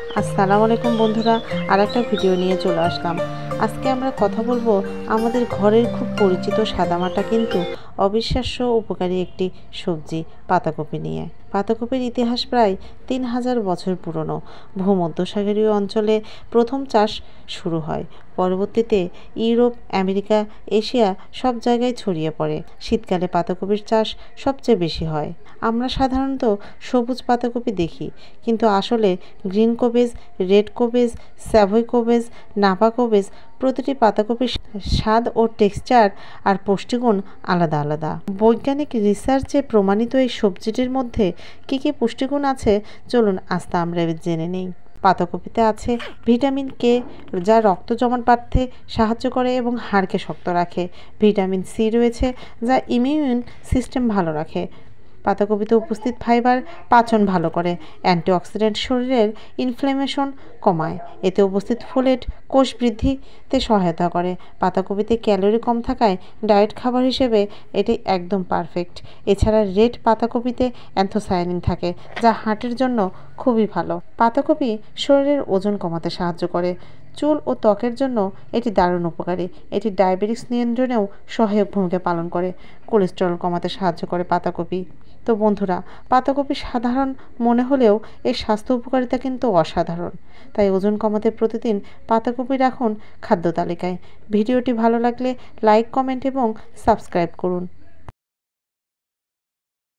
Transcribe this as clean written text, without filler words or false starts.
আসসালামু আলাইকুম বন্ধুরা, আরেকটা ভিডিও নিয়ে চলে আসলাম। আজকে আমরা কথা বলবো আমাদের ঘরের খুব পরিচিত সাদামাটা কিন্তু অবিশ্বাস্য উপকারী একটি সবজি পাতাকপি নিয়ে। পাতাকপির ইতিহাস প্রায় ৩,০০০ বছর পুরনো। ভূমধ্যসাগরীয় অঞ্চলে প্রথম চাষ শুরু হয়, পরবর্তীতে ইউরোপ, আমেরিকা, এশিয়া সব জায়গায় ছড়িয়ে পড়ে। শীতকালে পাতাকপির চাষ সবচেয়ে বেশি হয়। আমরা সাধারণত সবুজ পাতাকপি দেখি, কিন্তু আসলে গ্রিন কোবেজ, রেড কোবেজ, স্যাভয় কোবেজ, নাপা কোবেজ প্রতিটি পাতাকপির স্বাদ ও টেক্সচার আর পুষ্টিগুণ আলাদা আলাদা। বৈজ্ঞানিক রিসার্চে প্রমাণিত এই সবজিটির মধ্যে কী কী পুষ্টিগুণ আছে, চলুন আজ তা আমরা জেনে নিই। পাতাকপিতে আছে ভিটামিন কে, যা রক্ত জমাট বাঁধতে সাহায্য করে এবং হাড়কে শক্ত রাখে। ভিটামিন সি রয়েছে, যা ইমিউন সিস্টেম ভালো রাখে। পাতাকপিতে উপস্থিত ফাইবার পাচন ভালো করে। অ্যান্টিঅক্সিডেন্ট শরীরের ইনফ্ল্যামেশন কমায়। এতে উপস্থিত ফোলেট কোষ বৃদ্ধিতে সহায়তা করে। পাতাকপিতে ক্যালোরি কম থাকায় ডায়েট খাবার হিসেবে এটি একদম পারফেক্ট। এছাড়া রেড পাতাকপিতে অ্যান্থোসায়ানিন থাকে, যা হার্টের জন্য খুবই ভালো। পাতাকপি শরীরের ওজন কমাতে সাহায্য করে। চুল ও ত্বকের জন্য এটি দারুণ উপকারী। এটি ডায়াবেটিস নিয়ন্ত্রণেও সহায়ক ভূমিকা পালন করে। কোলেস্টেরল কমাতে সাহায্য করে পাতাকপি। তো বন্ধুরা, পাতাকপি সাধারণ মনে হলেও এর স্বাস্থ্য উপকারিতা কিন্তু অসাধারণ। তাই ওজন কমাতে প্রতিদিন পাতাকপি রাখুন খাদ্য তালিকায়। ভিডিওটি ভালো লাগলে লাইক, কমেন্ট এবং সাবস্ক্রাইব করুন।